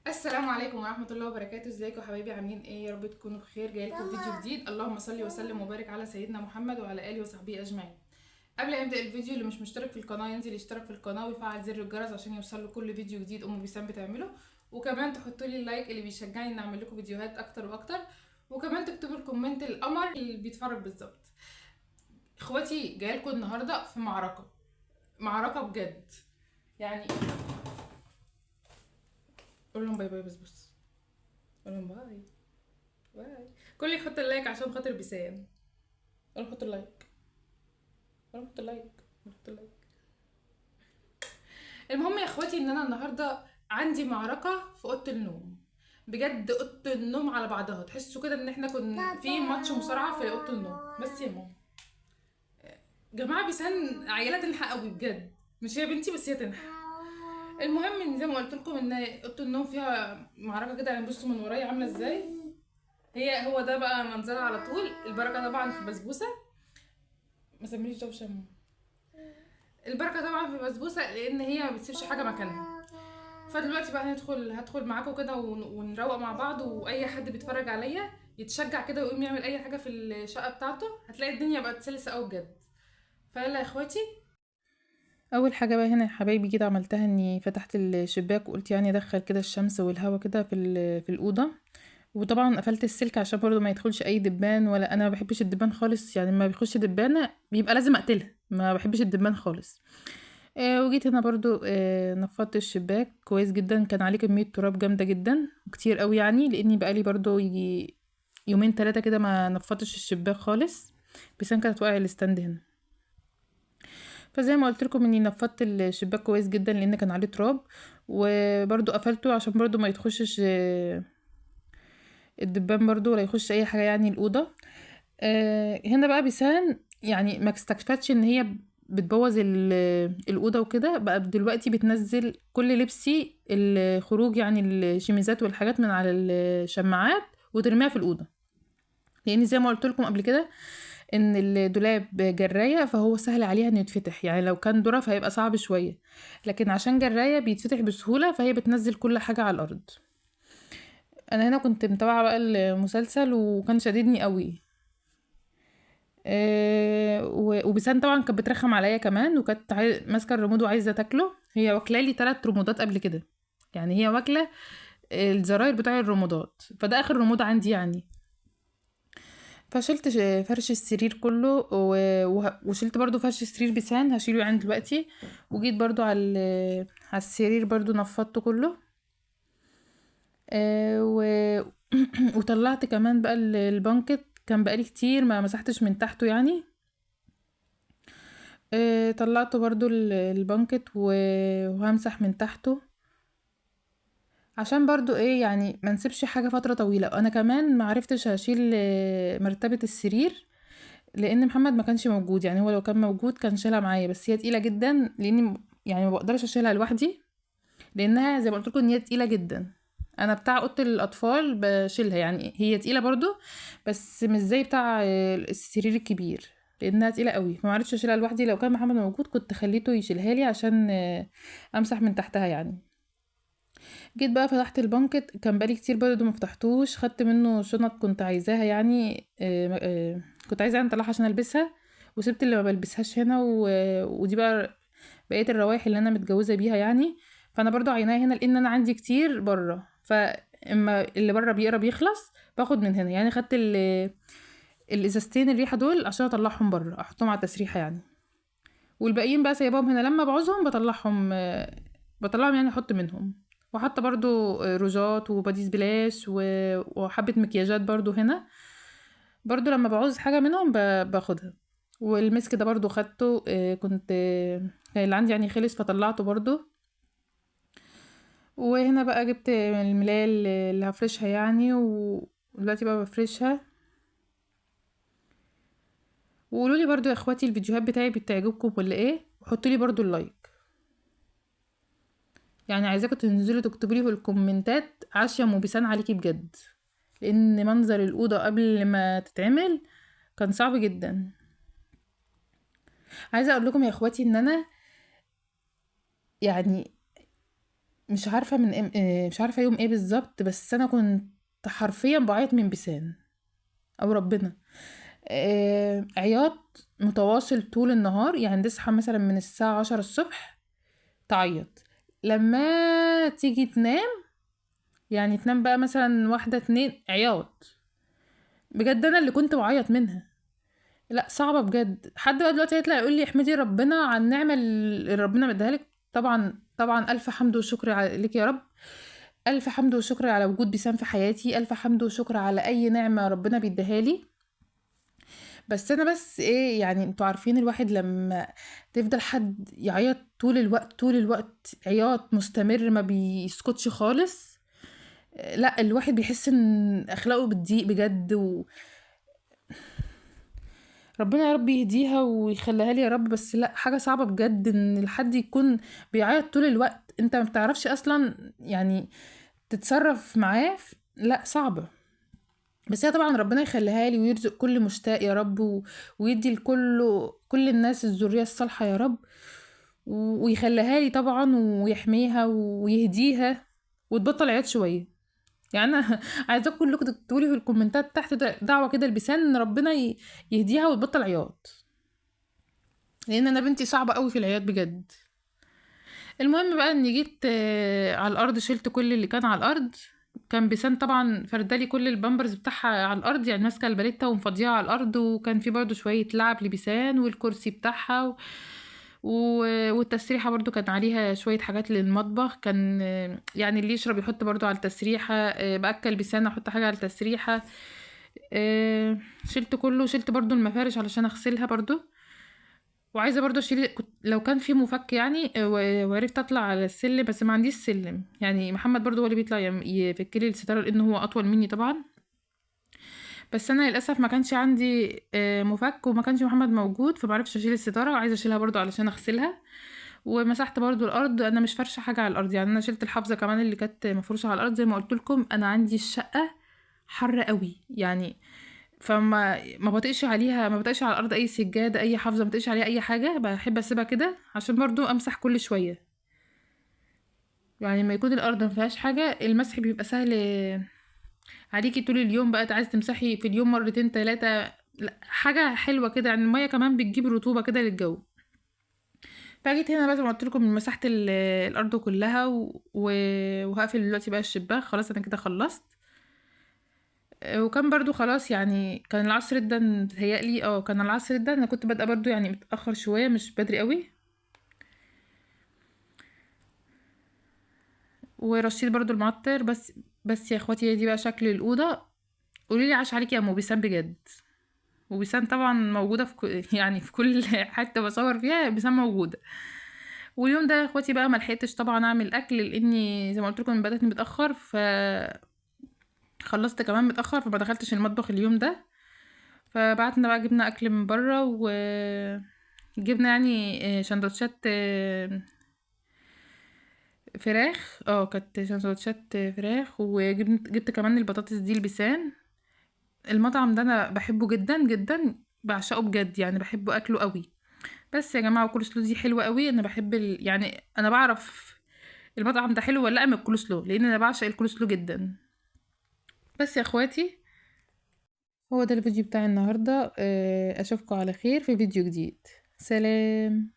السلام عليكم ورحمة الله وبركاته. ازيكم يا حبايبي؟ عاملين ايه؟ يا رب تكونوا بخير. جايلكم فيديو جديد. اللهم صل وسلم وبارك على سيدنا محمد وعلى اله وصحبه اجمعين. قبل ما يبدأ الفيديو، اللي مش مشترك في القناة ينزل يشترك في القناة ويفعل زر الجرس عشان يوصل له كل فيديو جديد ام بيسام بتعمله. وكمان تحطوا لي اللايك اللي بيشجعني ان اعمل لكم فيديوهات اكتر واكتر. وكمان تكتبوا الكومنت القمر اللي بيتفرج بالظبط. اخواتي، جايلكم النهارده في معركة بجد يعني. قول لهم باي باي. بس قول لهم باي باي. كل يحط اللايك عشان خاطر بيسان. قول حط اللايك. قول حط اللايك. حط اللايك. المهم يا اخواتي، ان انا النهارده عندي معركه في اوضه النوم. بجد اوضه النوم على بعضها، تحسوا كده ان احنا كنا في ماتش مصارعه في اوضه النوم. بس يا ماما، جماعه بيسان عيله تنحى قوي بجد. مش هي بنتي بس هي تنحى. المهم ان زي ما قلت لكم ان اوضه النوم فيها معركه كده. يعني بصوا من ورايا عامله ازاي. هو ده بقى منظرها على طول. البركه طبعا في بسبوسه. ما سميش دوشه يا ماما. البركه طبعا في بسبوسه لان هي ما بتسيبش حاجه مكانها. فدلوقتي بقى هدخل معاكم كده ونروق مع بعض. واي حد بيتفرج عليا يتشجع كده ويقوم يعمل اي حاجه في الشقه بتاعته. هتلاقي الدنيا بقت سلسه قوي بجد. فيلا يا اخواتي. اول حاجه بقى هنا يا حبايبي كده عملتها اني فتحت الشباك وقلت يعني ادخل كده الشمس والهواء كده في الاوضه. وطبعا قفلت السلك عشان برضه ما يدخلش اي دبان. ولا انا ما بحبش الدبان خالص، يعني ما بيخش دبانه بيبقى لازم اقتلها. ما بحبش الدبان خالص. وجيت هنا برضو نفضت الشباك كويس جدا. كان عليه كمية تراب جامدة جدا وكتير قوي، يعني لاني بقالي برضو يجي يومين 3 كده ما نفضتش الشباك خالص. بس انا كانت واقع الستاند هنا. فزي ما قلت لكم اني نفضت الشباك كويس جدا لان كان عليه تراب. وبرضو قفلته عشان برضو ما يتخشش الدبان برضو، ولا يخش اي حاجة يعني الأوضة. هنا بقى بيسان يعني ما استكفتش ان هي بتبوظ الأوضة وكده. بقى دلوقتي بتنزل كل لبسي الخروج، يعني الشميزات والحاجات من على الشماعات وترميها في الأوضة. لان زي ما قلت لكم قبل كده ان الدولاب جراية، فهو سهل عليها انه يتفتح. يعني لو كان ظرف هيبقى صعب شوية، لكن عشان جراية بيتفتح بسهولة، فهي بتنزل كل حاجة على الأرض. انا هنا كنت متابعة بقى المسلسل وكان شديدني قوي. وبيسان طبعا كانت بترخم عليا كمان، وكانت ماسكه الريموت وعايزه تاكله. هي واكله لي 3 ريموتات قبل كده. يعني هي واكله الزراير بتاع الريموتات، فده اخر ريموت عندي يعني. فشلت فرش السرير كله وشلت برضو فرش السرير بيسان هشيله يعني دلوقتي. وجيت برضو على السرير برضو نفضته كله. و... وطلعت كمان بقى البانكت. كان بقالي كتير ما مسحتش من تحته يعني. طلعته برضو البانكت وهمسح من تحته. عشان برضو ايه يعني ما نسيبش حاجة فترة طويلة. انا كمان ما عرفتش اشيل مرتبة السرير لان محمد ما كانش موجود. يعني هو لو كان موجود كان شيلها معايا، بس هي تقيلة جدا لاني يعني ما بقدرش اشيلها لوحدي. لانها زي ما قلت لكم ان هي تقيلة جدا. انا بتاع اوضه الاطفال بشيلها، يعني هي تقيله برضو بس مش زي بتاع السرير الكبير. لانها تقيله قوي فما عرفتش اشيلها لوحدي. لو كان محمد موجود كنت خليته يشيلها لي عشان امسح من تحتها يعني. جيت بقى فتحت البانكت. كان بقالي كتير برضو ما فتحتوش. خدت منه شنط كنت عايزاها يعني. كنت عايزه يعني اطلعها عشان البسها. وسبت اللي ما بلبسهاش هنا ودي بقى بقيه الروايح اللي انا متجوزه بيها يعني. فانا برضو عيناها هنا لان انا عندي كتير بره. فاما اللي بره بيقرب يخلص باخد من هنا. يعني خدت الازازتين الريحه دول عشان اطلعهم بره احطهم على التسريحه يعني. والباقيين بقى سايباهم هنا لما بعوزهم بطلعهم يعني احط منهم. وحاطه برضو روجات وباديس بلاش وحبه مكياجات برضو هنا. برضو لما بعوز حاجه منهم باخدها. والمسك ده برضو خدته. كنت كان اللي عندي يعني خلص فطلعته برضو. وهنا بقى جبت الملاية اللي هفرشها يعني. ودلوقتي بقى بفرشها. وقولوا لي برضو يا اخواتي الفيديوهات بتاعي بتعجبكم ولا ايه؟ وحطوا لي برضو اللايك. يعني عايزاكم تنزلوا تكتبوا لي في الكومنتات عاشية موبيسان عليكي بجد. لان منظر الاوضه قبل ما تتعمل كان صعب جدا. عايزه اقول لكم يا اخواتي ان انا يعني مش عارفة مش عارفة يوم ايه بالظبط، بس انا كنت حرفيا بعيط من بيسان، او ربنا. عياط متواصل طول النهار، يعني تصحى مثلا من الساعة 10 الصبح تعيط، لما تيجي تنام، يعني تنام بقى مثلا 1 2 عياط. بجد انا اللي كنت بعيط منها. لا صعبة بجد، حد بقى دلوقتي هيطلع يقول لي احمدي ربنا على النعمة اللي ربنا مديها لك. طبعا طبعا الف حمد وشكر لك يا رب. الف حمد وشكر على وجود بيسان في حياتي، الف حمد وشكر على اي نعمة ربنا بيديها لي. بس انا بس ايه، يعني انتوا عارفين الواحد لما تفضل حد يعيط طول الوقت، طول الوقت عياط مستمر ما بيسكتش خالص، لا الواحد بيحس ان اخلاقه بتضيق بجد. ربنا يا رب يهديها ويخليها لي يا رب. بس لا، حاجة صعبة بجد ان الحد يكون بيعيط طول الوقت، انت ما بتعرفش اصلا يعني تتصرف معاه. لا صعبة. بس هي طبعا ربنا يخليها لي ويرزق كل مشتاق يا رب، ويدي كل الناس الذرية الصالحة يا رب، ويخليها لي طبعا ويحميها ويهديها وتبطل عياط شوية. يعني انا عايزاكم كلكم تكتبوا لي في الكومنتات تحت دعوة كده لبسان ان ربنا يهديها وتبطل عياط، لان انا بنتي صعبة قوي في العياط بجد. المهم بقى اني جيت على الارض، شلت كل اللي كان على الارض. كان بيسان طبعا فردالي كل البامبرز بتاعها على الارض، يعني ماسكه الباليتا ومفضيها على الارض، وكان في برضو شويه لعب لبيسان والكرسي بتاعها والتسريحه برضو كان عليها شويه حاجات للمطبخ. كان يعني اللي يشرب يحط برضو على التسريحه، باكل بيسان احط حاجه على التسريحه. شلت كله، شلت برضو المفارش علشان اغسلها برضو. وعايزه برضو اشيل، كنت لو كان في مفك يعني وعرفت اطلع على السلم، بس ما عنديش سلم. يعني محمد برضو هو اللي بيطلع يفك لي الستاره لانه هو اطول مني طبعا. بس انا للاسف ما كانش عندي مفك، وما كانش محمد موجود، فما عرفتش اشيل الستاره، وعايزه اشيلها برضو علشان اغسلها. ومسحت برضو الارض، انا مش فرشه حاجه على الارض، يعني انا شلت الحافظه كمان اللي كانت مفروشه على الارض. زي ما قلت لكم انا عندي الشقه حر قوي يعني، فما ما بطيقش عليها، ما بطيقش على الارض اي سجاده اي حافظه، ما بطيقش عليها اي حاجه، بحب اسيبها كده عشان برضو امسح كل شويه. يعني لما يكون الارض ما فيهاش حاجه المسح بيبقى سهل عليكي طول اليوم، بقى عايزه تمسحي في اليوم مرتين ثلاثه. حاجه حلوه كده، يعني الميه كمان بتجيب رطوبه كده للجو. فجيت هنا بقى زي ما قلت لكم مسحت الارض كلها وهقفل دلوقتي بقى الشباك، خلاص انا كده خلصت. وكان برضو خلاص، يعني كان العصر ده متهيألي كان العصر ده انا كنت بادئه برضو يعني متأخر شوية مش بدري قوي. ورشيت برضو المعطر بس. بس يا اخواتي هي دي بقى شكل الأوضة. قوليلي عاش عليكي يا ام بيسان بجد. وبيسان طبعا موجودة في يعني في كل حتة بصور فيها بيسان موجودة. واليوم ده يا اخواتي بقى ملحقتش طبعا اعمل اكل، لاني زي ما قلت لكم بدأت متأخر، خلصت كمان متأخر، فما دخلتش المطبخ اليوم ده. فبعتنا بقى جبنا اكل من بره، جبنا يعني سندوتشات فراخ. كانت سندوتشات فراخ، جبت كمان البطاطس دي البيسان. المطعم ده انا بحبه جدا جدا، بعشقه بجد، يعني بحبه اكله قوي. بس يا جماعه الكول سلو دي حلوه قوي، انا بحب يعني انا بعرف المطعم ده حلو ولا لا من الكول سلو، لان انا بعشق الكول سلو جدا. بس يا اخواتي هو ده الفيديو بتاعي النهارده، اشوفكم على خير في فيديو جديد. سلام.